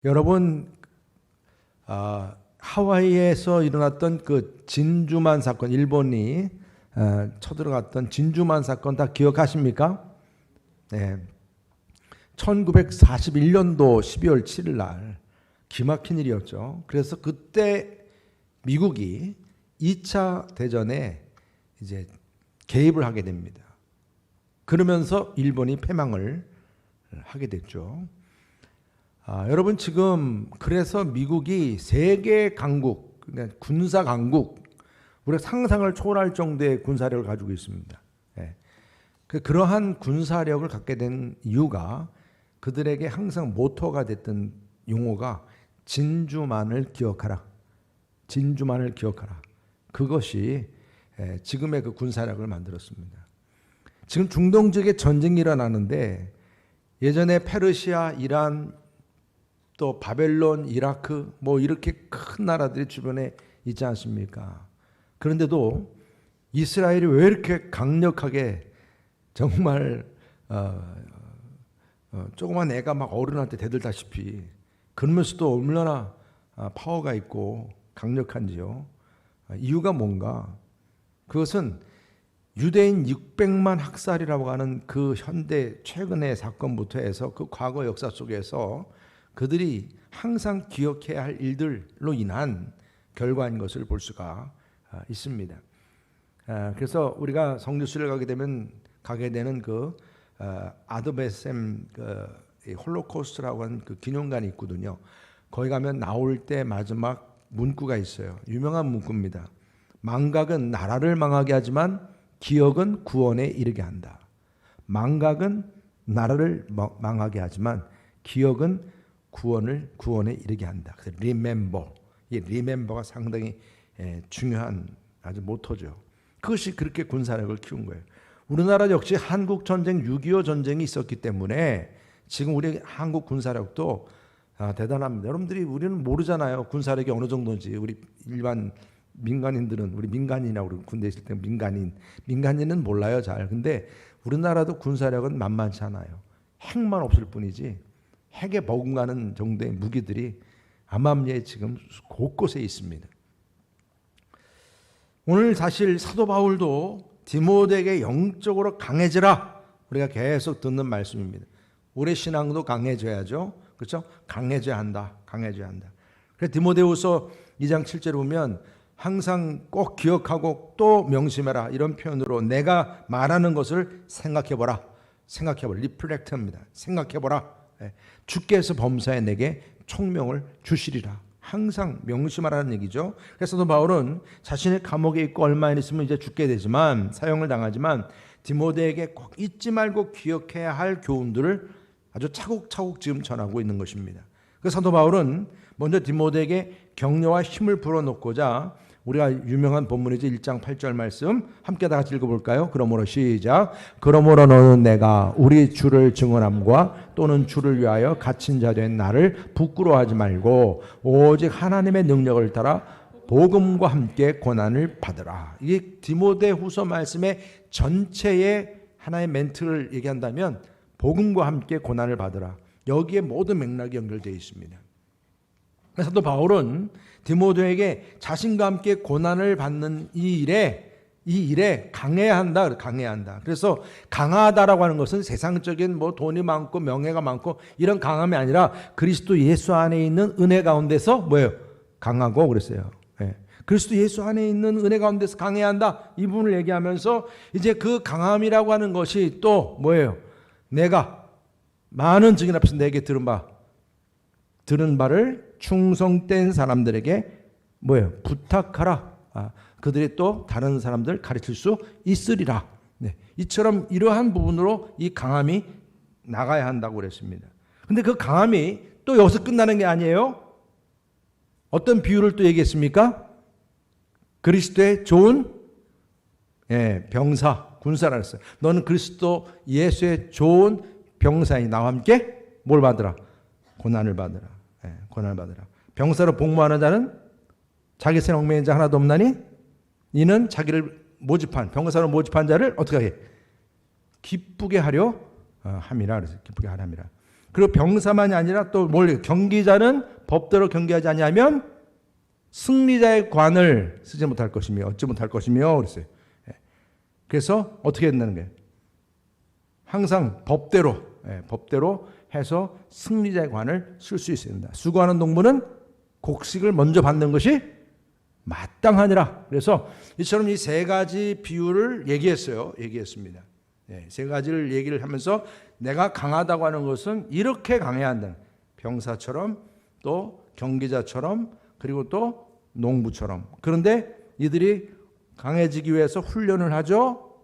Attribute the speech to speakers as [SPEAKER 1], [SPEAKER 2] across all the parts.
[SPEAKER 1] 여러분, 하와이에서 일어났던 그 진주만 사건, 일본이 쳐들어갔던 진주만 사건 다 기억하십니까? 네. 1941년도 12월 7일 날 기막힌 일이었죠. 그래서 그때 미국이 2차 대전에 이제 개입을 하게 됩니다. 그러면서 일본이 패망을 하게 됐죠. 여러분, 지금 그래서 미국이 세계 강국, 그러니까 군사 강국, 우리가 상상을 초월할 정도의 군사력을 가지고 있습니다. 그러한 군사력을 갖게 된 이유가 그들에게 항상 모토가 됐던 용어가 진주만을 기억하라. 진주만을 기억하라. 그것이 지금의 그 군사력을 만들었습니다. 지금 중동 지역에 전쟁이 일어나는데 예전에 페르시아, 이란, 또 바벨론, 이라크 뭐 이렇게 큰 나라들이 주변에 있지 않습니까? 그런데도 이스라엘이 왜 이렇게 강력하게 정말 조그만 애가 막 어른한테 대들다시피 그러면서도 얼마나 파워가 있고 강력한지요. 이유가 뭔가? 그것은 유대인 600만 학살이라고 하는 그 현대 최근의 사건부터 해서 그 과거 역사 속에서 그들이 항상 기억해야 할 일들로 인한 결과인 것을 볼 수가 있습니다. 그래서 우리가 성지순례 가게 되는 그 아드베셈 홀로코스트라고 하는 그 기념관이 있거든요. 거기 가면 나올 때 마지막 문구가 있어요. 유명한 문구입니다. 망각은 나라를 망하게 하지만 기억은 구원에 이르게 한다. 망각은 나라를 망하게 하지만 기억은 구원에 이르게 한다. 그래서 remember, 이 remember가 상당히 중요한 아주 모토죠. 그것이 그렇게 군사력을 키운 거예요. 우리나라 역시 한국 전쟁 6.25 전쟁이 있었기 때문에 지금 우리 한국 군사력도 대단합니다. 여러분들이 우리는 모르잖아요. 군사력이 어느 정도인지. 우리 일반 민간인들은 우리 민간인이라고 그러고 군대 있을 때 민간인은 몰라요 잘. 근데 우리나라도 군사력은 만만치 않아요. 핵만 없을 뿐이지 핵에 버금가는 정도의 무기들이 암암리에 지금 곳곳에 있습니다. 오늘 사실 사도 바울도 디모데에게 영적으로 강해지라 우리가 계속 듣는 말씀입니다. 우리 신앙도 강해져야죠. 그렇죠? 강해져야 한다. 강해져야 한다. 그래서 디모데후서 2장 7절에 보면 항상 꼭 기억하고 또 명심해라 이런 표현으로 내가 말하는 것을 생각해보라. 리플렉트입니다. 생각해보라. 주께서 범사에 내게 총명을 주시리라. 항상 명심하라는 얘기죠. 그래서 또 바울은 자신의 감옥에 있고 얼마 있으면 이제 죽게 되지만 사형을 당하지만 디모데에게 꼭 잊지 말고 기억해야 할 교훈들을 아주 차곡차곡 지금 전하고 있는 것입니다. 그래서 사도 바울은 먼저 디모데에게 격려와 힘을 불어넣고자 우리가 유명한 본문이죠. 1장 8절 말씀 함께 다 같이 읽어볼까요? 그러므로 시작. 그러므로 너는 내가 우리 주를 증언함과 또는 주를 위하여 갇힌 자 된 나를 부끄러워하지 말고 오직 하나님의 능력을 따라 복음과 함께 고난을 받으라. 이게 디모데후서 말씀의 전체의 하나의 멘트를 얘기한다면 복음과 함께 고난을 받으라. 여기에 모든 맥락이 연결되어 있습니다. 그래서 또 바울은 디모데에게 자신과 함께 고난을 받는 이 일에 강해야 한다. 그래서 강하다라고 하는 것은 세상적인 뭐 돈이 많고 명예가 많고 이런 강함이 아니라 그리스도 예수 안에 있는 은혜 가운데서 뭐예요? 강하고 그랬어요. 그리스도 예수 안에 있는 은혜 가운데서 강해야 한다. 이 부분을 얘기하면서 이제 그 강함이라고 하는 것이 또 뭐예요? 내가 많은 증인 앞에서 내게 들은 바를 충성된 사람들에게 뭐예요? 부탁하라. 그들이 또 다른 사람들 가르칠 수 있으리라. 이처럼 이러한 부분으로 이 강함이 나가야 한다고 그랬습니다. 근데 그 강함이 또 여기서 끝나는 게 아니에요. 어떤 비유를 또 얘기했습니까? 그리스도의 좋은 병사, 군사라 했어요. 너는 그리스도 예수의 좋은 병사인 나와 함께 뭘 받으라? 고난을 받으라. 고난을 받으라. 병사로 복무하는 자는 자기 생 얽매인 자 하나도 없나니 이는 자기를 병사로 모집한 자를 어떻게 해? 기쁘게 하려 함이라. 그래서 기쁘게 하려 함이라. 그리고 병사만이 아니라 또 뭘 경기자는 법대로 경기하지 아니하면 승리자의 관을 쓰지 못할 것이며 얻지 못할 것이며 그랬어요. 그래서 어떻게 된다는 거예요? 항상 법대로 해서 승리자의 관을 쓸 수 있어야 된다. 수고하는 농부는 곡식을 먼저 받는 것이 마땅하니라. 그래서 이처럼 이 세 가지 비유를 얘기했습니다. 세 가지를 얘기를 하면서 내가 강하다고 하는 것은 이렇게 강해야 한다. 병사처럼 또 경기자처럼 그리고 또 농부처럼. 그런데 이들이 강해지기 위해서 훈련을 하죠.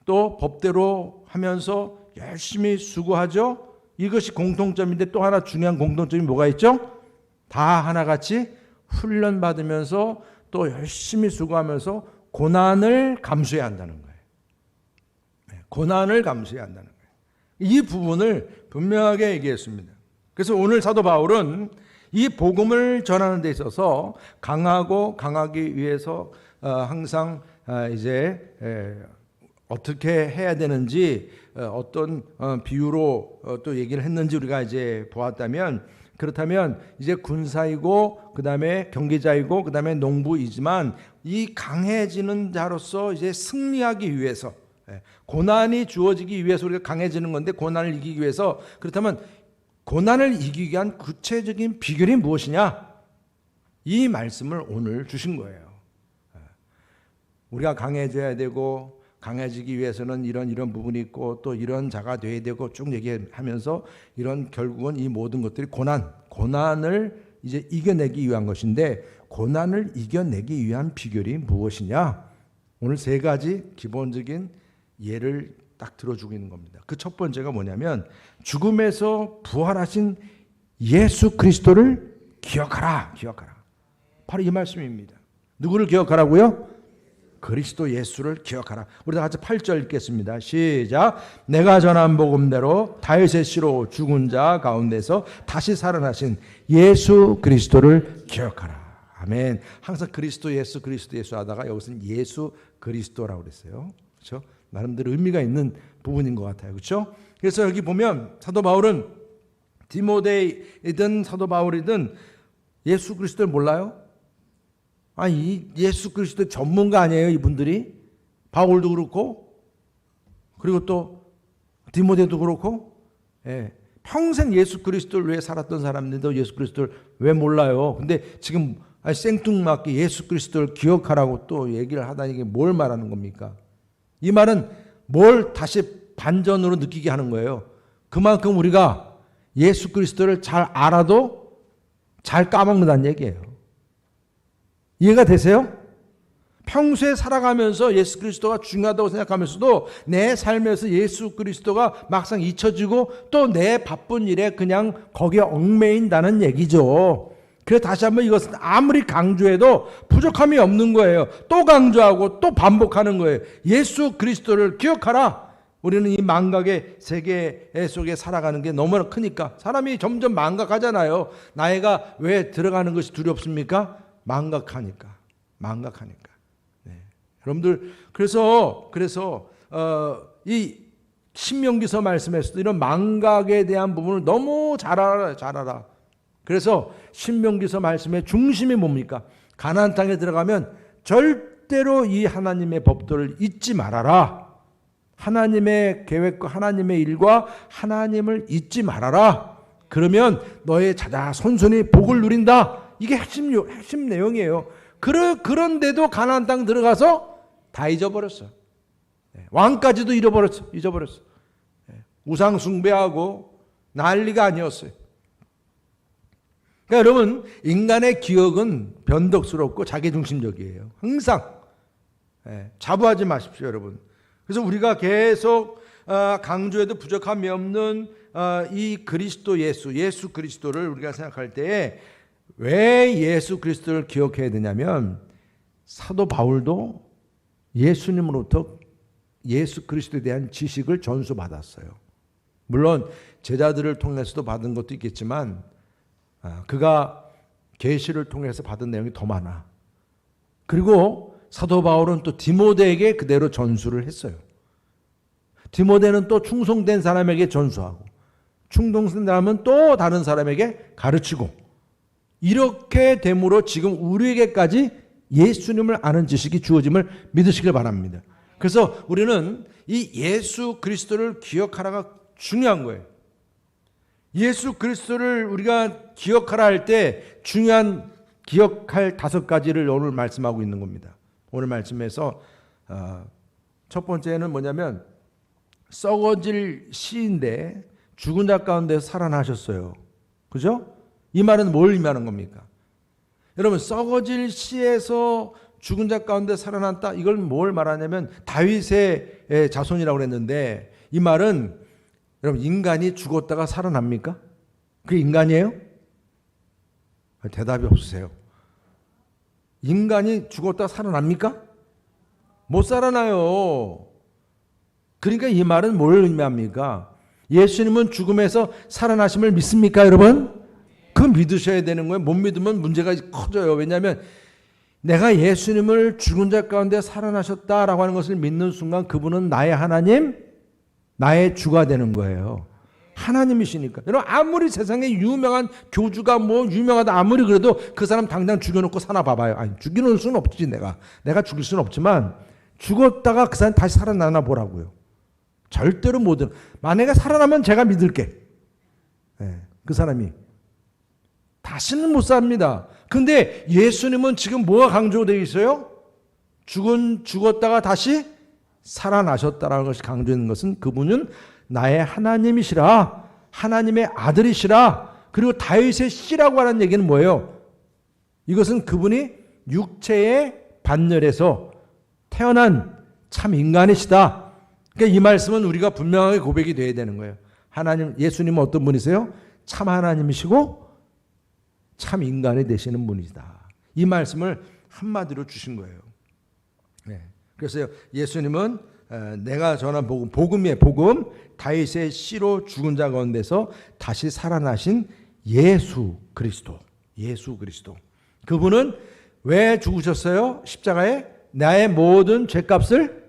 [SPEAKER 1] 또 법대로 하면서 열심히 수고하죠. 이것이 공통점인데 또 하나 중요한 공통점이 뭐가 있죠? 다 하나같이 훈련받으면서 또 열심히 수고하면서 고난을 감수해야 한다는 거예요. 고난을 감수해야 한다는 거예요. 이 부분을 분명하게 얘기했습니다. 그래서 오늘 사도 바울은 이 복음을 전하는 데 있어서 강하고 강하기 위해서 항상 이제 어떻게 해야 되는지 어떤 비유로 또 얘기를 했는지 우리가 이제 보았다면, 그렇다면 이제 군사이고 그다음에 경기자이고 그다음에 농부이지만 이 강해지는 자로서 이제 승리하기 위해서 고난이 주어지기 위해서 우리가 강해지는 건데, 고난을 이기기 위해서, 그렇다면 고난을 이기기 위한 구체적인 비결이 무엇이냐? 이 말씀을 오늘 주신 거예요. 우리가 강해져야 되고 강해지기 위해서는 이런 부분이 있고 또 이런 자가 돼야 되고 쭉 얘기하면서 이런 결국은 이 모든 것들이 고난을 이제 이겨내기 위한 것인데, 고난을 이겨내기 위한 비결이 무엇이냐? 오늘 세 가지 기본적인 예를 딱 들어주고 있는 겁니다. 그 첫 번째가 뭐냐면 죽음에서 부활하신 예수 그리스도를 기억하라. 바로 이 말씀입니다. 누구를 기억하라고요? 그리스도 예수를 기억하라. 우리 다 같이 8절 읽겠습니다. 시작. 내가 전한 복음대로 다윗의 씨로 죽은 자 가운데서 다시 살아나신 예수 그리스도를 기억하라. 아멘. 항상 그리스도 예수 하다가 여기서는 예수 그리스도라고 그랬어요. 그렇죠? 나름대로 의미가 있는 부분인 것 같아요. 그렇죠? 그래서 여기 보면 사도 바울은 디모데이든 사도 바울이든 예수 그리스도를 몰라요? 아니, 예수 그리스도 전문가 아니에요, 이분들이? 바울도 그렇고, 그리고 또 디모데도 그렇고, 평생 예수 그리스도를 위해 살았던 사람들도 예수 그리스도를 왜 몰라요? 근데 지금 생뚱맞게 예수 그리스도를 기억하라고 또 얘기를 하다니 이게 뭘 말하는 겁니까? 이 말은 뭘 다시 반전으로 느끼게 하는 거예요. 그만큼 우리가 예수 그리스도를 잘 알아도 잘 까먹는다는 얘기예요. 이해가 되세요? 평소에 살아가면서 예수 그리스도가 중요하다고 생각하면서도 내 삶에서 예수 그리스도가 막상 잊혀지고 또 내 바쁜 일에 그냥 거기에 얽매인다는 얘기죠. 그래서 다시 한번 이것은 아무리 강조해도 부족함이 없는 거예요. 또 강조하고 또 반복하는 거예요. 예수 그리스도를 기억하라. 우리는 이 망각의 세계 속에 살아가는 게 너무나 크니까 사람이 점점 망각하잖아요. 나이가 왜 들어가는 것이 두렵습니까? 망각하니까. 네. 여러분들 그래서 이 신명기서 말씀에서도 이런 망각에 대한 부분을 너무 잘 알아. 그래서 신명기서 말씀의 중심이 뭡니까? 가나안 땅에 들어가면 절대로 이 하나님의 법도를 잊지 말아라. 하나님의 계획과 하나님의 일과 하나님을 잊지 말아라. 그러면 너의 자자손손이 복을 누린다. 이게 핵심 내용이에요. 그런데도 가나안 땅 들어가서 다 잊어버렸어. 왕까지도 잊어버렸어. 우상 숭배하고 난리가 아니었어요. 그러니까 여러분, 인간의 기억은 변덕스럽고 자기중심적이에요. 항상 자부하지 마십시오, 여러분. 그래서 우리가 계속 강조해도 부족함이 없는 이 그리스도 예수 그리스도를 우리가 생각할 때에 왜 예수 그리스도를 기억해야 되냐면, 사도 바울도 예수님으로부터 예수 그리스도에 대한 지식을 전수받았어요. 물론 제자들을 통해서도 받은 것도 있겠지만 그가 계시를 통해서 받은 내용이 더 많아. 그리고 사도 바울은 또 디모데에게 그대로 전수를 했어요. 디모데는 또 충성된 사람에게 전수하고, 충동스러운 또 다른 사람에게 가르치고, 이렇게 됨으로 지금 우리에게까지 예수님을 아는 지식이 주어짐을 믿으시길 바랍니다. 그래서 우리는 이 예수 그리스도를 기억하라가 중요한 거예요. 예수 그리스도를 우리가 기억하라 할 때 중요한 기억할 5가지를 오늘 말씀하고 있는 겁니다. 오늘 말씀에서 첫 번째는 뭐냐면 썩어질 씨인데 죽은 자 가운데서 살아나셨어요. 그죠? 이 말은 뭘 의미하는 겁니까? 여러분, 썩어질 씨에서 죽은 자 가운데 살아났다, 이걸 뭘 말하냐면 다윗의 자손이라고 그랬는데, 이 말은 여러분, 인간이 죽었다가 살아납니까? 그게 인간이에요? 대답이 없으세요. 인간이 죽었다가 살아납니까? 못 살아나요. 그러니까 이 말은 뭘 의미합니까? 예수님은 죽음에서 살아나심을 믿습니까, 여러분? 그거 믿으셔야 되는 거예요. 못 믿으면 문제가 커져요. 왜냐하면 내가 예수님을 죽은 자 가운데 살아나셨다라고 하는 것을 믿는 순간 그분은 나의 하나님, 나의 주가 되는 거예요. 하나님이시니까. 여러분, 아무리 세상에 유명한 교주가 뭐 유명하다 아무리 그래도 그 사람 당장 죽여놓고 사나 봐봐요. 아니, 죽여놓을 수는 없지. 내가 죽일 수는 없지만 죽었다가 그 사람 다시 살아나나 보라고요. 절대로 못. 만약에 살아나면 제가 믿을게. 그 사람이 다시는 못 삽니다. 근데 예수님은 지금 뭐가 강조되어 있어요? 죽었다가 다시 살아나셨다라는 것이 강조되는 것은 그분은 나의 하나님이시라, 하나님의 아들이시라. 그리고 다윗의 씨라고 하는 얘기는 뭐예요? 이것은 그분이 육체의 반열에서 태어난 참 인간이시다. 그러니까 이 말씀은 우리가 분명하게 고백이 돼야 되는 거예요. 하나님, 예수님은 어떤 분이세요? 참 하나님이시고 참 인간이 되시는 분이다. 이 말씀을 한마디로 주신 거예요. 그래서 예수님은 내가 전한 복음이에요. 복음, 다윗의 씨로 죽은 자 가운데서 다시 살아나신 예수 그리스도. 예수 그리스도. 그분은 왜 죽으셨어요? 십자가에 나의 모든 죄값을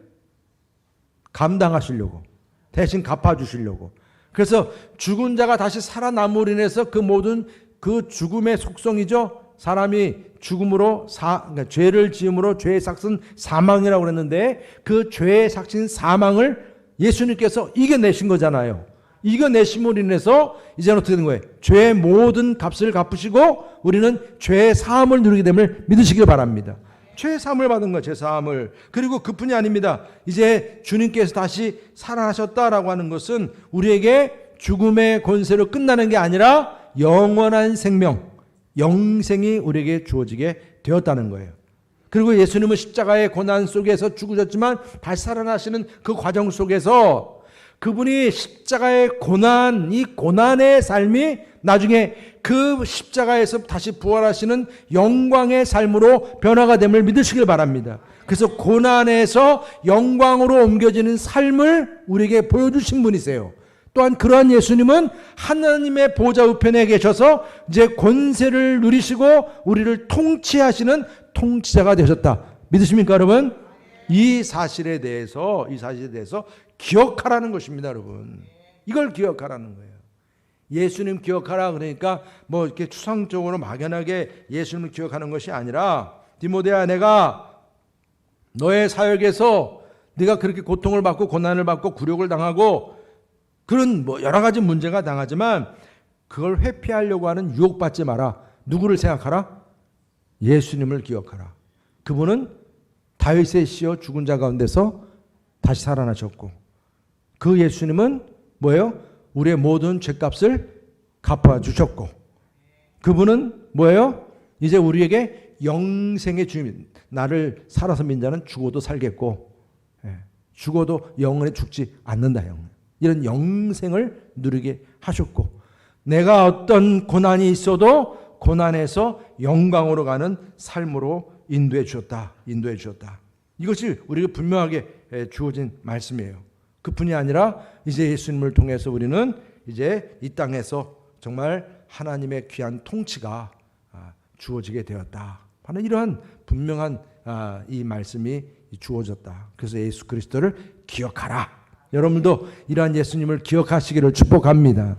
[SPEAKER 1] 감당하시려고, 대신 갚아주시려고. 그래서 죽은 자가 다시 살아남으로 인해서 그 모든 그 죽음의 속성이죠. 사람이 죽음으로 그러니까 죄를 지음으로 죄의 삭은 사망이라고 그랬는데 그 죄의 삭신 사망을 예수님께서 이겨내신 거잖아요. 이겨내심으로 인해서 이제는 어떻게 된 거예요? 죄의 모든 값을 갚으시고 우리는 죄의 사함을 누리게 됨을 믿으시길 바랍니다. 죄의 사함을 받은 거예요. 죄 사함을. 그리고 그뿐이 아닙니다. 이제 주님께서 다시 살아나셨다라고 하는 것은 우리에게 죽음의 권세로 끝나는 게 아니라 영원한 생명, 영생이 우리에게 주어지게 되었다는 거예요. 그리고 예수님은 십자가의 고난 속에서 죽으셨지만 다시 살아나시는 그 과정 속에서 그분이 십자가의 고난, 이 고난의 삶이 나중에 그 십자가에서 다시 부활하시는 영광의 삶으로 변화가 됨을 믿으시길 바랍니다. 그래서 고난에서 영광으로 옮겨지는 삶을 우리에게 보여주신 분이세요. 또한 그러한 예수님은 하나님의 보좌 우편에 계셔서 이제 권세를 누리시고 우리를 통치하시는 통치자가 되셨다. 믿으십니까, 여러분? 이 사실에 대해서 기억하라는 것입니다, 여러분. 이걸 기억하라는 거예요. 예수님 기억하라 그러니까 뭐 이렇게 추상적으로 막연하게 예수님을 기억하는 것이 아니라, 디모데야, 내가 너의 사역에서 네가 그렇게 고통을 받고 고난을 받고 굴욕을 당하고 그런 뭐 여러 가지 문제가 당하지만 그걸 회피하려고 하는 유혹받지 마라. 누구를 생각하라? 예수님을 기억하라. 그분은 다윗의 씨여 죽은 자 가운데서 다시 살아나셨고 그 예수님은 뭐예요? 우리의 모든 죄값을 갚아주셨고 그분은 뭐예요? 이제 우리에게 영생의 주님, 나를 살아서 믿는 자는 죽어도 살겠고 죽어도 영원히 죽지 않는다. 이런 영생을 누리게 하셨고 내가 어떤 고난이 있어도 고난에서 영광으로 가는 삶으로 인도해 주셨다. 인도해 주셨다. 이것이 우리에게 분명하게 주어진 말씀이에요. 그뿐이 아니라 이제 예수님을 통해서 우리는 이제 이 땅에서 정말 하나님의 귀한 통치가 주어지게 되었다. 바로 이러한 분명한 이 말씀이 주어졌다. 그래서 예수 그리스도를 기억하라. 여러분도 이러한 예수님을 기억하시기를 축복합니다.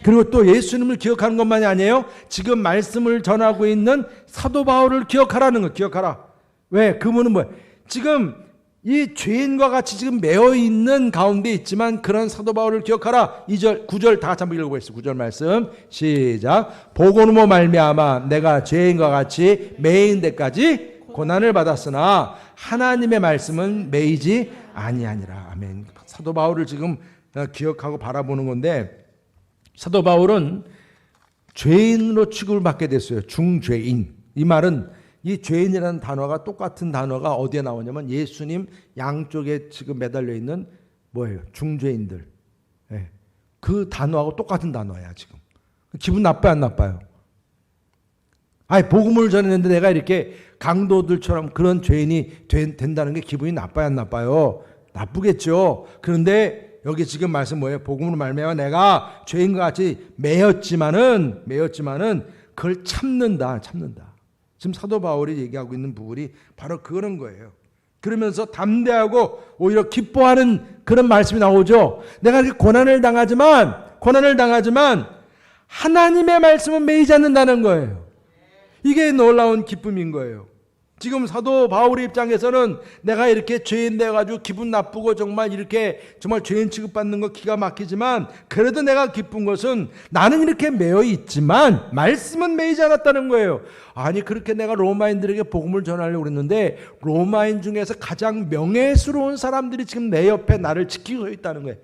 [SPEAKER 1] 그리고 또 예수님을 기억하는 것만이 아니에요. 지금 말씀을 전하고 있는 사도 바울을 기억하라는 거. 기억하라. 왜? 그분은 뭐예요? 지금 이 죄인과 같이 지금 매어 있는 가운데 있지만 그런 사도 바울을 기억하라. 2절, 9절 다 같이 한번 읽어보겠습니다. 9절 말씀 시작. 복음으로 말미암아 내가 죄인과 같이 매인 데까지 고난을 받았으나 하나님의 말씀은 매이지 아니하니라. 아멘. 사도 바울을 지금 기억하고 바라보는 건데, 사도 바울은 죄인으로 취급을 받게 됐어요. 중죄인. 이 말은 이 죄인이라는 단어가 똑같은 단어가 어디에 나오냐면 예수님 양쪽에 지금 매달려 있는 뭐예요? 중죄인들. 네. 그 단어하고 똑같은 단어야 지금. 기분 나빠요, 안 나빠요? 아니, 복음을 전했는데 내가 이렇게 강도들처럼 그런 죄인이 된다는 게 기분이 나빠요, 안 나빠요? 나쁘겠죠. 그런데 여기 지금 말씀 뭐예요? 복음으로 말미암아 내가 죄인과 같이 매였지만은 그걸 참는다. 지금 사도 바울이 얘기하고 있는 부분이 바로 그런 거예요. 그러면서 담대하고 오히려 기뻐하는 그런 말씀이 나오죠. 내가 이렇게 고난을 당하지만 하나님의 말씀은 매이지 않는다는 거예요. 이게 놀라운 기쁨인 거예요. 지금 사도 바울의 입장에서는 내가 이렇게 죄인 돼가지고 기분 나쁘고 정말 죄인 취급받는 거 기가 막히지만 그래도 내가 기쁜 것은 나는 이렇게 매여 있지만 말씀은 매이지 않았다는 거예요. 아니, 그렇게 내가 로마인들에게 복음을 전하려고 그랬는데 로마인 중에서 가장 명예스러운 사람들이 지금 내 옆에 나를 지키고 서 있다는 거예요.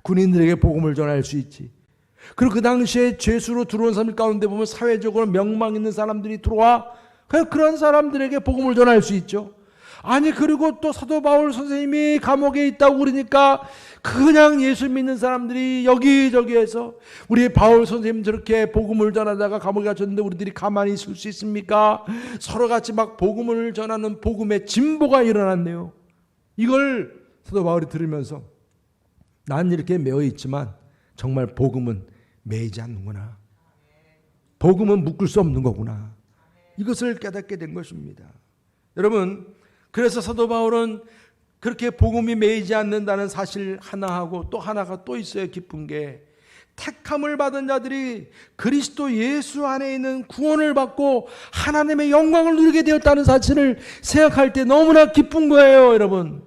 [SPEAKER 1] 군인들에게 복음을 전할 수 있지. 그리고 그 당시에 죄수로 들어온 사람 가운데 보면 사회적으로 명망 있는 사람들이 들어와 그런 사람들에게 복음을 전할 수 있죠. 아니, 그리고 또 사도 바울 선생님이 감옥에 있다고 그러니까 그냥 예수 믿는 사람들이 여기저기에서 우리 바울 선생님 저렇게 복음을 전하다가 감옥에 갇혔는데 우리들이 가만히 있을 수 있습니까? 서로 같이 막 복음을 전하는 복음의 진보가 일어났네요. 이걸 사도 바울이 들으면서 난 이렇게 매여 있지만 정말 복음은 매이지 않는구나. 복음은 묶을 수 없는 거구나. 이것을 깨닫게 된 것입니다. 여러분, 그래서 사도 바울은 그렇게 복음이 매이지 않는다는 사실 하나하고 또 하나가 또 있어요. 기쁜 게 택함을 받은 자들이 그리스도 예수 안에 있는 구원을 받고 하나님의 영광을 누리게 되었다는 사실을 생각할 때 너무나 기쁜 거예요. 여러분,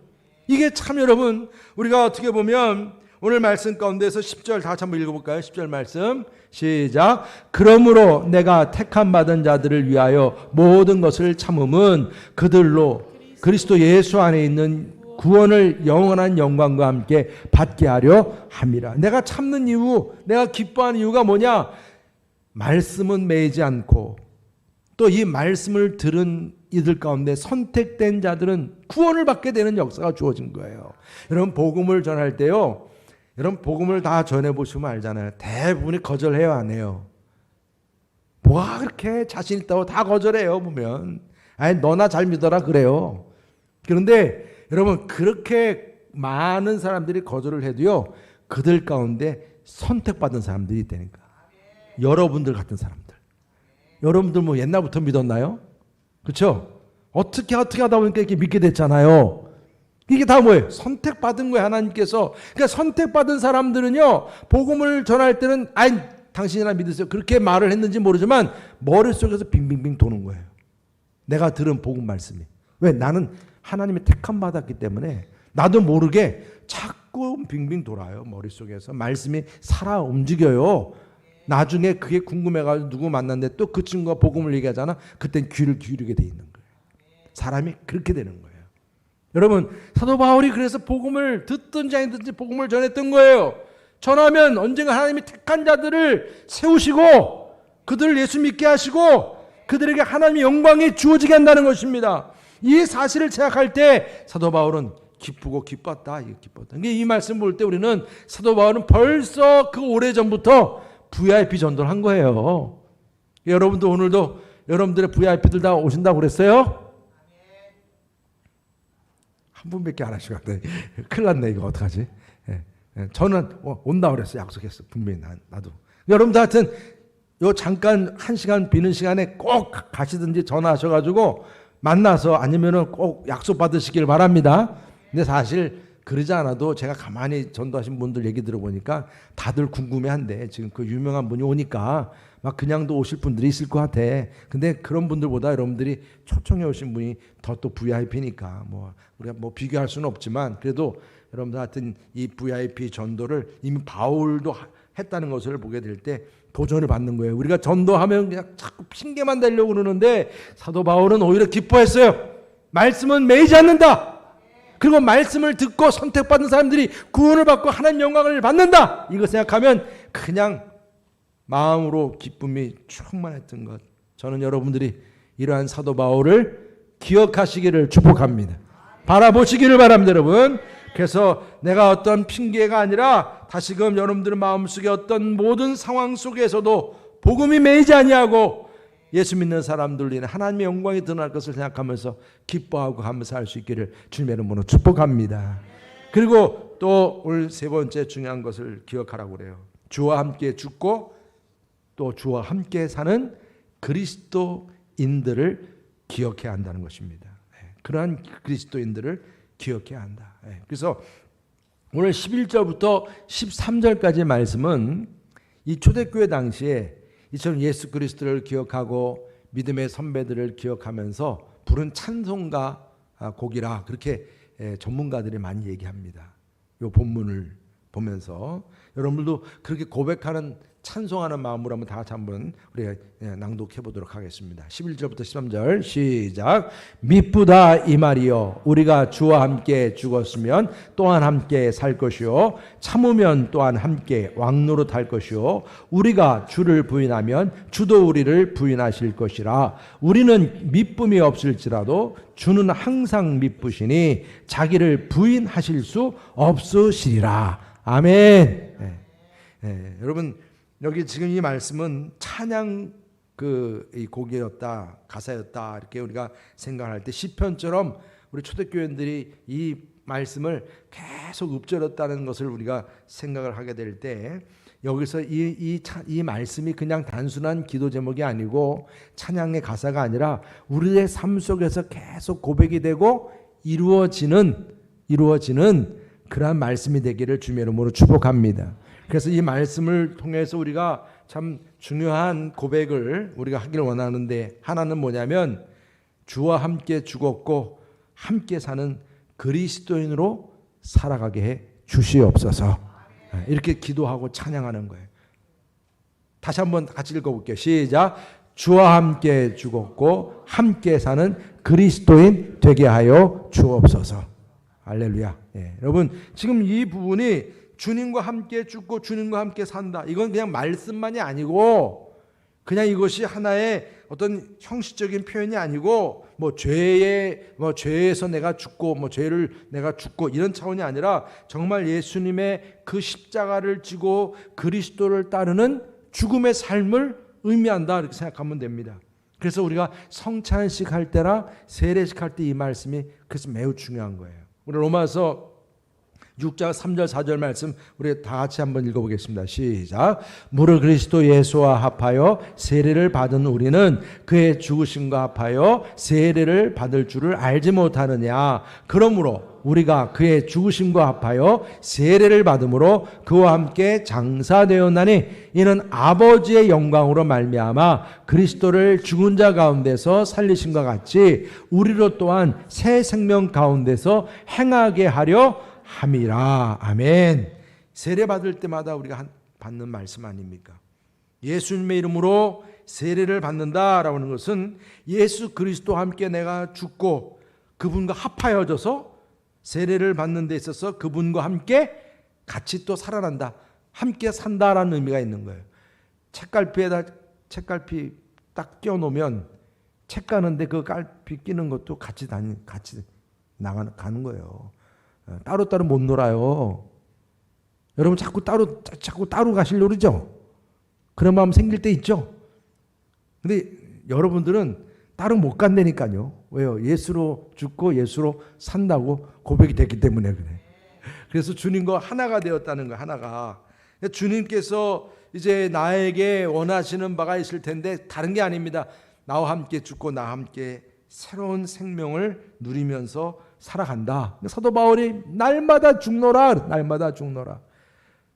[SPEAKER 1] 이게 참 여러분, 우리가 어떻게 보면 오늘 말씀 가운데서 10절 다 같이 한번 읽어볼까요? 10절 말씀 시작. 그러므로 내가 택함 받은 자들을 위하여 모든 것을 참음은 그들로 그리스도 예수 안에 있는 구원을 영원한 영광과 함께 받게 하려 함이라. 내가 참는 이유, 내가 기뻐하는 이유가 뭐냐? 말씀은 매이지 않고 또 이 말씀을 들은 이들 가운데 선택된 자들은 구원을 받게 되는 역사가 주어진 거예요. 여러분, 복음을 전할 때요, 여러분 복음을 다 전해보시면 알잖아요. 대부분이 거절해요, 안 해요? 뭐가 그렇게 자신 있다고 다 거절해요, 보면. 아니, 너나 잘 믿어라 그래요. 그런데 여러분, 그렇게 많은 사람들이 거절을 해도요, 그들 가운데 선택받은 사람들이 있다니까. 여러분들 같은 사람들. 여러분들 뭐 옛날부터 믿었나요? 그렇죠? 어떻게 하다 보니까 이렇게 믿게 됐잖아요. 이게 다 뭐예요? 선택받은 거예요, 하나님께서. 그러니까 선택받은 사람들은요, 복음을 전할 때는 아이, 당신이나 믿으세요, 그렇게 말을 했는지 모르지만 머릿속에서 빙빙빙 도는 거예요. 내가 들은 복음 말씀이. 왜? 나는 하나님의 택함 받았기 때문에 나도 모르게 자꾸 빙빙 돌아요. 머릿속에서 말씀이 살아 움직여요. 나중에 그게 궁금해가지고 누구 만났는데 또 그 친구가 복음을 얘기하잖아. 그땐 귀를 기울이게 돼 있는 거예요. 사람이 그렇게 되는 거예요. 여러분, 사도 바울이 그래서 복음을 듣든지 아니든지 복음을 전했던 거예요. 전하면 언젠가 하나님이 택한 자들을 세우시고 그들을 예수 믿게 하시고 그들에게 하나님의 영광이 주어지게 한다는 것입니다. 이 사실을 생각할 때 사도 바울은 기쁘고 기뻤다. 이 말씀 볼 때 우리는 사도 바울은 벌써 그 오래전부터 VIP 전도를 한 거예요. 여러분도 오늘도 여러분들의 VIP들 다 오신다고 그랬어요? 한 분밖에 안 하시고 큰일 났네. 이거 어떡하지? 저는 온다고 그랬어요. 약속했어. 분명히 나도. 여러분들 하여튼 요 잠깐 1시간 비는 시간에 꼭 가시든지 전화하셔가지고 만나서 아니면은 꼭 약속 받으시길 바랍니다. 근데 사실 그러지 않아도 제가 가만히 전도하신 분들 얘기 들어보니까 다들 궁금해한대. 지금 그 유명한 분이 오니까 막 그냥도 오실 분들이 있을 것 같아. 근데 그런 분들보다 여러분들이 초청해 오신 분이 더 또 VIP니까 뭐 우리가 뭐 비교할 수는 없지만 그래도 여러분들 하여튼 이 VIP 전도를 이미 바울도 했다는 것을 보게 될 때 도전을 받는 거예요. 우리가 전도하면 그냥 자꾸 핑계만 대려고 그러는데 사도 바울은 오히려 기뻐했어요. 말씀은 매이지 않는다. 그리고 말씀을 듣고 선택받은 사람들이 구원을 받고 하나님 영광을 받는다. 이거 생각하면 그냥 마음으로 기쁨이 충만했던 것. 저는 여러분들이 이러한 사도 바울을 기억하시기를 축복합니다. 바라보시기를 바랍니다, 여러분. 그래서 내가 어떤 핑계가 아니라 다시금 여러분들의 마음속에 어떤 모든 상황 속에서도 복음이 매이지 아니하고 예수 믿는 사람들 위해 하나님의 영광이 드러날 것을 생각하면서 기뻐하고 하면서 할 수 있기를 주님의 이름으로 축복합니다. 그리고 또 오늘 세 번째 중요한 것을 기억하라고 그래요. 주와 함께 죽고 또 주와 함께 사는 그리스도인들을 기억해야 한다는 것입니다. 그러한 그리스도인들을 기억해야 한다. 그래서 오늘 11절부터 13절까지의 말씀은 이 초대교회 당시에 이처럼 예수 그리스도를 기억하고 믿음의 선배들을 기억하면서 부른 찬송가 곡이라 그렇게 전문가들이 많이 얘기합니다. 이 본문을 보면서 여러분들도 그렇게 고백하는 찬송하는 마음으로 한번 다 같이 한번 우리가 낭독해 보도록 하겠습니다. 11절부터 13절 시작. 미쁘다 이 말이요 우리가 주와 함께 죽었으면 또한 함께 살 것이요 참으면 또한 함께 왕노릇 할 것이요 우리가 주를 부인하면 주도 우리를 부인하실 것이라. 우리는 미쁨이 없을지라도 주는 항상 미쁘시니 자기를 부인하실 수 없으시리라. 아멘. 여러분 여기 지금 이 말씀은 찬양 이 곡이었다, 가사였다 이렇게 우리가 생각할 때 시편처럼 우리 초대교회인들이 이 말씀을 계속 읊조렸다는 것을 우리가 생각을 하게 될 때 여기서 이 말씀이 그냥 단순한 기도 제목이 아니고 찬양의 가사가 아니라 우리의 삶 속에서 계속 고백이 되고 이루어지는 그러한 말씀이 되기를 주님의 이름으로 축복합니다. 그래서 이 말씀을 통해서 우리가 참 중요한 고백을 우리가 하길 원하는데 하나는 뭐냐면 주와 함께 죽었고 함께 사는 그리스도인으로 살아가게 해 주시옵소서. 이렇게 기도하고 찬양하는 거예요. 다시 한번 같이 읽어볼게요. 시작. 주와 함께 죽었고 함께 사는 그리스도인 되게 하여 주옵소서. 할렐루야. 여러분 지금 이 부분이 주님과 함께 죽고 주님과 함께 산다. 이건 그냥 말씀만이 아니고 그냥 이것이 하나의 어떤 형식적인 표현이 아니고 죄에서 내가 죽고 죄를 내가 죽고 이런 차원이 아니라 정말 예수님의 그 십자가를 지고 그리스도를 따르는 죽음의 삶을 의미한다 이렇게 생각하면 됩니다. 그래서 우리가 성찬식 할 때나 세례식 할 때 이 말씀이 그래서 매우 중요한 거예요. 우리 로마서 6장 3절 4절 말씀 우리 다 같이 한번 읽어보겠습니다. 시작. 무릇 그리스도 예수와 합하여 세례를 받은 우리는 그의 죽으심과 합하여 세례를 받을 줄을 알지 못하느냐. 그러므로 우리가 그의 죽으심과 합하여 세례를 받음으로 그와 함께 장사되었나니 이는 아버지의 영광으로 말미암아 그리스도를 죽은 자 가운데서 살리심과 같이 우리로 또한 새 생명 가운데서 행하게 하려 함이라. 아멘. 세례 받을 때마다 우리가 받는 말씀 아닙니까? 예수님의 이름으로 세례를 받는다라고 하는 것은 예수 그리스도와 함께 내가 죽고 그분과 합하여져서 세례를 받는 데 있어서 그분과 함께 같이 또 살아난다. 함께 산다라는 의미가 있는 거예요. 책갈피에다 책갈피 딱 끼워놓으면 책 가는데 그 갈피 끼는 것도 같이 가는 거예요. 따로따로 못 놀아요. 여러분 자꾸 따로 가시려고 그러죠? 그런 마음 생길 때 있죠? 근데 여러분들은 따로 못 간다니까요. 왜요? 예수로 죽고 예수로 산다고 고백이 됐기 때문에 그래. 그래서 주님과 하나가 되었다는 거예요. 하나가. 주님께서 이제 나에게 원하시는 바가 있을 텐데 다른 게 아닙니다. 나와 함께 죽고 나와 함께 새로운 생명을 누리면서 살아간다. 사도 바울이 날마다 죽노라, 날마다 죽노라.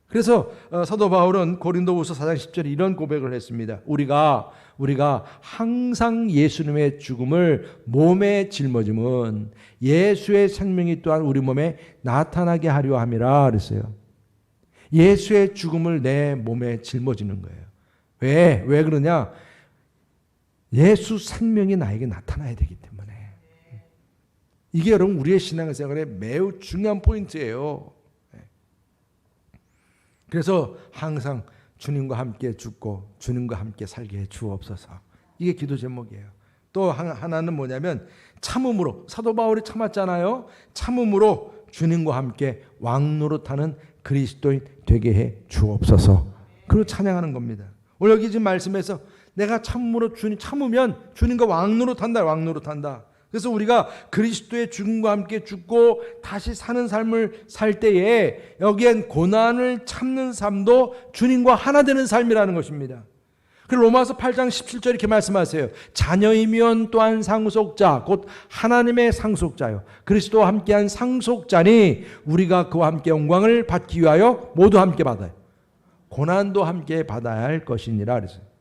[SPEAKER 1] 그래서 사도 바울은 고린도후서 4장 10절에 이런 고백을 했습니다. 우리가 항상 예수님의 죽음을 몸에 짊어짐은 예수의 생명이 또한 우리 몸에 나타나게 하려 함이라 그랬어요. 예수의 죽음을 내 몸에 짊어지는 거예요. 왜 그러냐? 예수 생명이 나에게 나타나야 되기 때문에. 이게 여러분 우리의 신앙생활에 매우 중요한 포인트예요. 그래서 항상 주님과 함께 죽고 주님과 함께 살게 해 주옵소서. 이게 기도 제목이에요. 또 하나는 뭐냐면 참음으로, 사도 바울이 참았잖아요. 참음으로 주님과 함께 왕노릇하는 그리스도인 되게 해 주옵소서. 그리고 찬양하는 겁니다. 오늘 여기 지금 말씀에서 내가 참음으로 참으면 주님과 왕노릇한다. 그래서 우리가 그리스도의 죽음과 함께 죽고 다시 사는 삶을 살 때에 여기엔 고난을 참는 삶도 주님과 하나 되는 삶이라는 것입니다. 그리고 로마서 8장 17절 이렇게 말씀하세요. 자녀이면 또한 상속자, 곧 하나님의 상속자요. 그리스도와 함께한 상속자니 우리가 그와 함께 영광을 받기 위하여 모두 함께 받아요. 고난도 함께 받아야 할 것이니라 그랬어요.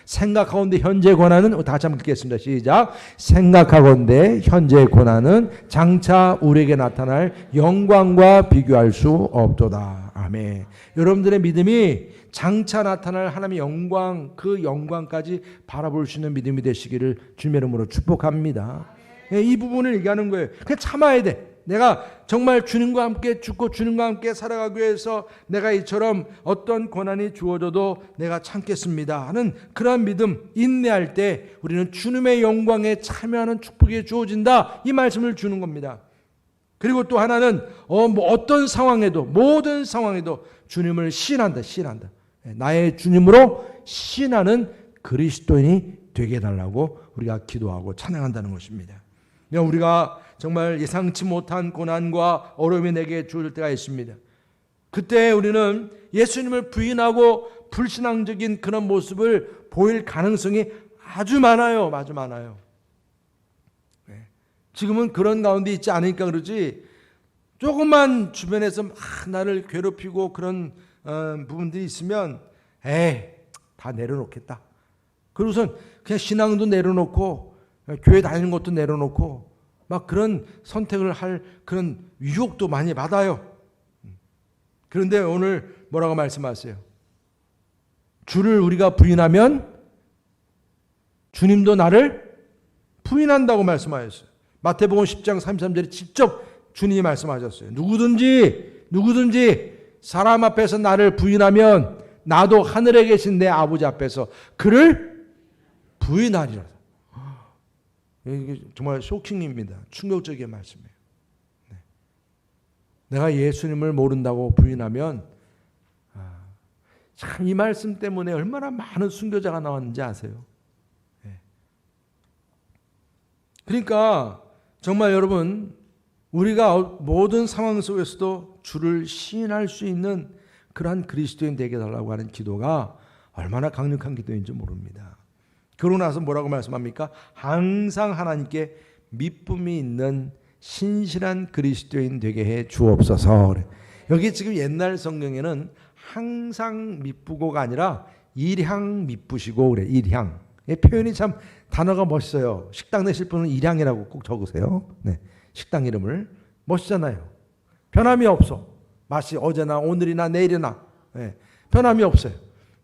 [SPEAKER 1] 생각하건대 현재 고난은, 다시 한번 읽겠습니다. 시작. 생각하건대 현재 고난은 장차 우리에게 나타날 영광과 비교할 수 없도다. 아멘. 여러분들의 믿음이 장차 나타날 하나님의 영광, 그 영광까지 바라볼 수 있는 믿음이 되시기를 주님의 이름으로 축복합니다. 이 부분을 얘기하는 거예요. 그냥 참아야 돼. 내가 정말 주님과 함께 죽고 주님과 함께 살아가기 위해서 내가 이처럼 어떤 고난이 주어져도 내가 참겠습니다 하는 그러한 믿음, 인내할 때 우리는 주님의 영광에 참여하는 축복이 주어진다, 이 말씀을 주는 겁니다. 그리고 또 하나는 어떤 상황에도, 모든 상황에도 주님을 시인한다. 나의 주님으로 시인하는 그리스도인이 되게 해달라고 우리가 기도하고 찬양한다는 것입니다. 우리가 정말 예상치 못한 고난과 어려움이 내게 주어질 때가 있습니다. 그때 우리는 예수님을 부인하고 불신앙적인 그런 모습을 보일 가능성이 아주 많아요. 지금은 그런 가운데 있지 않으니까 그러지, 조금만 주변에서 막 나를 괴롭히고 그런 부분들이 있으면 다 내려놓겠다. 그러고선 그냥 신앙도 내려놓고 교회 다니는 것도 내려놓고 막 그런 선택을 할 그런 유혹도 많이 받아요. 그런데 오늘 뭐라고 말씀하세요? 주를 우리가 부인하면 주님도 나를 부인한다고 말씀하셨어요. 마태복음 10장 33절에 직접 주님이 말씀하셨어요. 누구든지 사람 앞에서 나를 부인하면 나도 하늘에 계신 내 아버지 앞에서 그를 부인하리라. 이게 정말 쇼킹입니다. 충격적인 말씀이에요. 내가 예수님을 모른다고 부인하면, 참 이 말씀 때문에 얼마나 많은 순교자가 나왔는지 아세요? 그러니까 정말 여러분, 우리가 모든 상황 속에서도 주를 시인할 수 있는 그러한 그리스도인 되게 해달라고 하는 기도가 얼마나 강력한 기도인지 모릅니다. 그러고 나서 뭐라고 말씀합니까? 항상 하나님께 믿음이 있는 신실한 그리스도인 되게 해 주옵소서. 여기 지금 옛날 성경에는 항상 미쁘고가 아니라 일향 미쁘시고 그래. 일향. 표현이 참 단어가 멋있어요. 식당 내실 분은 일향이라고 꼭 적으세요. 식당 이름을. 멋있잖아요. 변함이 없어. 맛이 어제나 오늘이나 내일이나 변함이 없어요.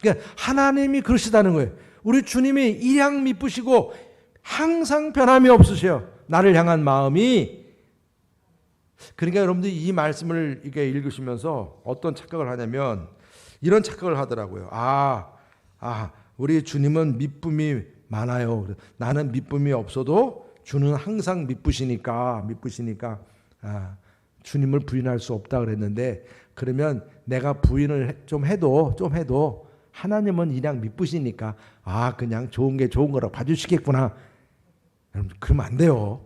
[SPEAKER 1] 그러니까 하나님이 그러시다는 거예요. 우리 주님이 일향 미쁘시고 항상 변함이 없으셔요. 나를 향한 마음이. 그러니까 여러분들이 이 말씀을 이렇게 읽으시면서 어떤 착각을 하냐면 이런 착각을 하더라고요. 우리 주님은 미쁨이 많아요. 나는 미쁨이 없어도 주는 항상 미쁘시니까 주님을 부인할 수 없다 그랬는데, 그러면 내가 부인을 좀 해도 하나님은 그냥 미쁘시니까 그냥 좋은 게 좋은 거라고 봐주시겠구나. 여러분, 그러면 안 돼요.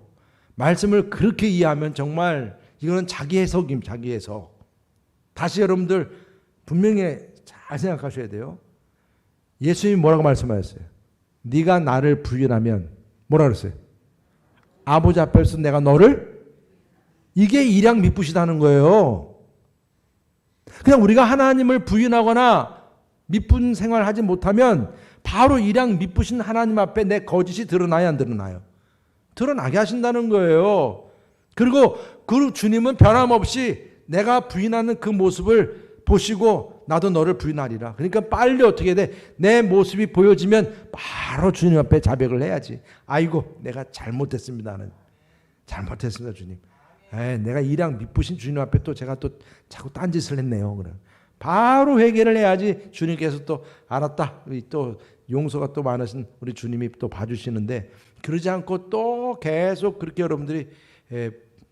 [SPEAKER 1] 말씀을 그렇게 이해하면 정말 이거는 자기 해석입니다. 자기 해석. 다시 여러분들 분명히 잘 생각하셔야 돼요. 예수님이 뭐라고 말씀하셨어요? 네가 나를 부인하면 뭐라 그랬어요? 아버지 앞에서 내가 너를, 이게 일양 미쁘시다는 거예요. 그냥 우리가 하나님을 부인하거나 미쁜 생활을 하지 못하면 바로 일양 미쁘신 하나님 앞에 내 거짓이 드러나야 안 드러나요? 드러나게 하신다는 거예요. 그리고 그 주님은 변함없이 내가 부인하는 그 모습을 보시고 나도 너를 부인하리라. 그러니까 빨리 어떻게 돼? 내 모습이 보여지면 바로 주님 앞에 자백을 해야지. 아이고 내가 잘못했습니다. 나는 잘못했습니다 주님. 내가 일양 미쁘신 주님 앞에 또 제가 또 자꾸 딴짓을 했네요. 그래. 바로 회개를 해야지 주님께서 또 알았다. 또 용서가 또 많으신 우리 주님이 또 봐주시는데, 그러지 않고 또 계속 그렇게 여러분들이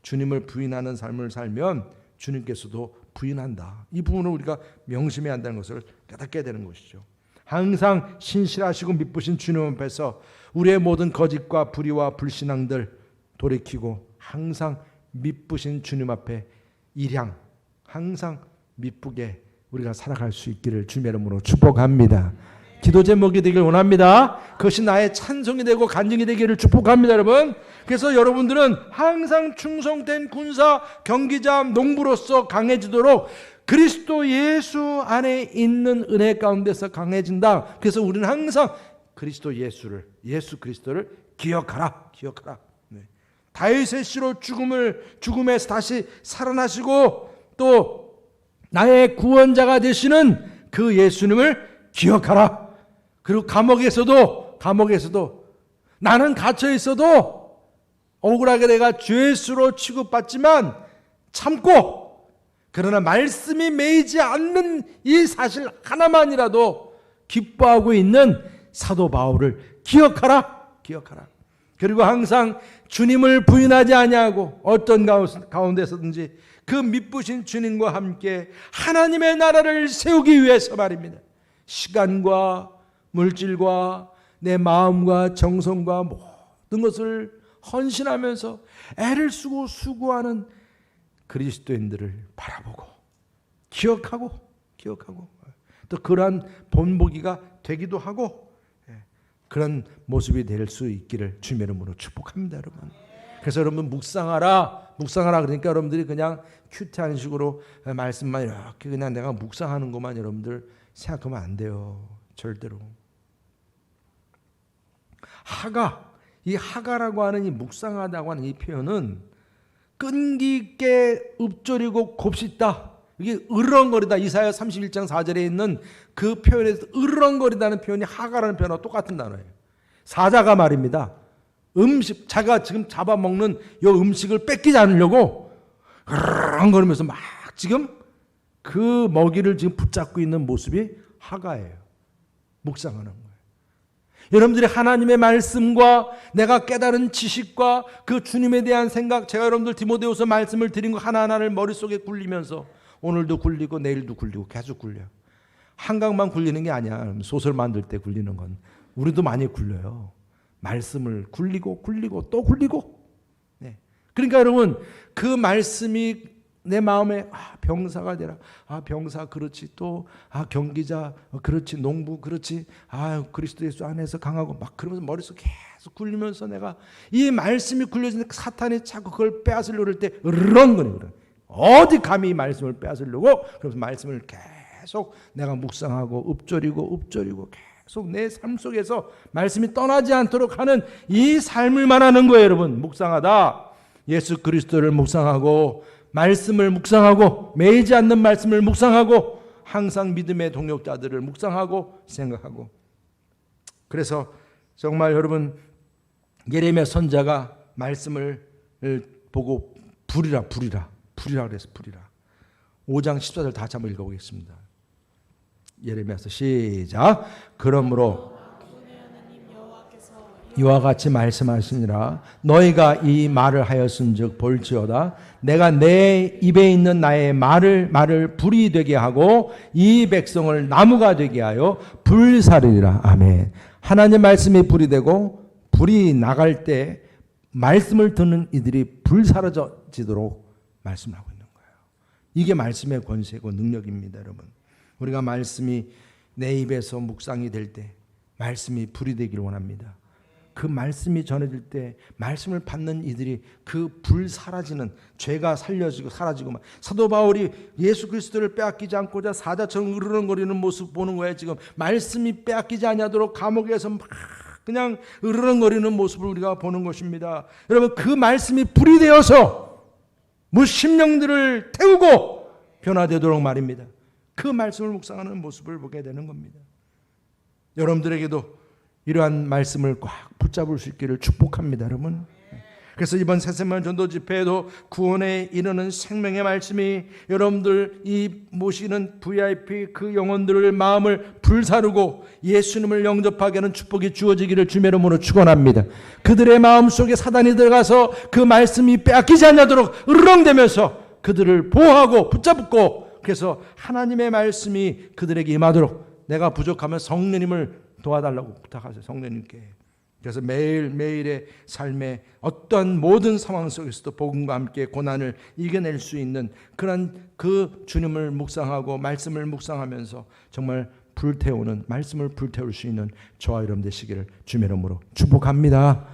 [SPEAKER 1] 주님을 부인하는 삶을 살면 주님께서도 부인한다. 이 부분을 우리가 명심해야 한다는 것을 깨닫게 되는 것이죠. 항상 신실하시고 미쁘신 주님 앞에서 우리의 모든 거짓과 불의와 불신앙들 돌이키고 항상 미쁘신 주님 앞에 일양 항상 미쁘게 우리가 살아갈 수 있기를 주님의 이름으로 축복합니다. 기도 제목이 되길 원합니다. 그것이 나의 찬송이 되고 간증이 되기를 축복합니다, 여러분. 그래서 여러분들은 항상 충성된 군사, 경기자, 농부로서 강해지도록 그리스도 예수 안에 있는 은혜 가운데서 강해진다. 그래서 우리는 항상 그리스도 예수를, 예수 그리스도를 기억하라. 네. 다윗의 씨로 죽음에서 다시 살아나시고 또 나의 구원자가 되시는 그 예수님을 기억하라. 그리고 감옥에서도 나는 갇혀 있어도 억울하게 내가 죄수로 취급받지만 참고, 그러나 말씀이 매이지 않는 이 사실 하나만이라도 기뻐하고 있는 사도 바울을 기억하라. 그리고 항상 주님을 부인하지 아니하고 어떤 가운데서든지 그 미쁘신 주님과 함께 하나님의 나라를 세우기 위해서 말입니다. 시간과 물질과 내 마음과 정성과 모든 것을 헌신하면서 애를 쓰고 수고하는 그리스도인들을 바라보고 기억하고 또 그러한 본보기가 되기도 하고 그런 모습이 될 수 있기를 주님의 이름으로 축복합니다, 여러분. 그래서 여러분 묵상하라 그러니까 여러분들이 그냥 큐트한 식으로 말씀만 이렇게 그냥 내가 묵상하는 것만 여러분들 생각하면 안 돼요. 절대로. 이 하가라고 하는 이 묵상하다고 하는 이 표현은 끈기 있게 읊조리고 곱씹다. 이게 으르렁거리다. 이사야 31장 4절에 있는 그 표현에서 으르렁거리다는 표현이 하가라는 표현하고 똑같은 단어예요. 사자가 말입니다. 자가 지금 잡아먹는 이 음식을 뺏기지 않으려고 으르렁거리면서 막 지금 그 먹이를 지금 붙잡고 있는 모습이 하가예요. 묵상하는 거예요. 여러분들이 하나님의 말씀과 내가 깨달은 지식과 그 주님에 대한 생각, 제가 여러분들 디모데후서 말씀을 드린 거 하나하나를 머릿속에 굴리면서 오늘도 굴리고 내일도 굴리고 계속 굴려요. 한강만 굴리는 게 아니야. 소설 만들 때 굴리는 건 우리도 많이 굴려요. 말씀을 굴리고 또 굴리고. 네. 그러니까 여러분 그 말씀이 내 마음에 병사가 되라. 병사 그렇지. 또 경기자 그렇지. 농부 그렇지. 그리스도 예수 안에서 강하고 막 그러면서 머릿속에 계속 굴리면서 내가 이 말씀이 굴려지는데 사탄이 자꾸 그걸 빼앗으려고 할 때 으르렁거리거든. 어디 감히 이 말씀을 빼앗으려고. 그래서 말씀을 계속 내가 묵상하고 읊조리고 계속 내 삶 속에서 말씀이 떠나지 않도록 하는 이 삶을 말하는 거예요, 여러분. 묵상하다. 예수 그리스도를 묵상하고 말씀을 묵상하고 매이지 않는 말씀을 묵상하고 항상 믿음의 동역자들을 묵상하고 생각하고. 그래서 정말 여러분 예레미야 선지자가 말씀을 보고 불이라 그래서 불이라. 5장 14절 다시 한번 읽어보겠습니다. 예레미야서 시작. 그러므로 이와 같이 말씀하시니라. 너희가 이 말을 하였은즉 볼지어다. 내가 내 입에 있는 나의 말을 불이 되게 하고 이 백성을 나무가 되게 하여 불사르리라. 아멘. 하나님 말씀이 불이 되고 불이 나갈 때 말씀을 듣는 이들이 불사라지도록 말씀을 하고 있는 거예요. 이게 말씀의 권세고 능력입니다, 여러분. 우리가 말씀이 내 입에서 묵상이 될 때 말씀이 불이 되기를 원합니다. 그 말씀이 전해질 때 말씀을 받는 이들이 그 불 사라지는, 죄가 살려지고 사라지고, 사도 바울이 예수 그리스도를 빼앗기지 않고자 사자처럼 으르렁거리는 모습 보는 거예요. 지금 말씀이 빼앗기지 아니하도록 감옥에서 막 그냥 으르렁거리는 모습을 우리가 보는 것입니다. 여러분, 그 말씀이 불이 되어서 무심령들을 태우고 변화되도록 말입니다. 그 말씀을 묵상하는 모습을 보게 되는 겁니다. 여러분들에게도 이러한 말씀을 꽉 붙잡을 수 있기를 축복합니다, 여러분. 그래서 이번 새세만 전도 집회에도 구원에 이르는 생명의 말씀이 여러분들 이 모시는 VIP 그 영혼들의 마음을 불사르고 예수님을 영접하게 하는 축복이 주어지기를 주의 이름으로 축원합니다. 그들의 마음속에 사단이 들어가서 그 말씀이 빼앗기지 않도록 으르렁대면서 그들을 보호하고 붙잡고, 그래서 하나님의 말씀이 그들에게 임하도록, 내가 부족하면 성령님을 도와달라고 부탁하세요, 성령님께. 그래서 매일매일의 삶에 어떠한 모든 상황 속에서도 복음과 함께 고난을 이겨낼 수 있는 그런 그 주님을 묵상하고 말씀을 묵상하면서 정말 불태우는, 말씀을 불태울 수 있는 저와 여러분 되시기를 주의 이름으로 축복합니다.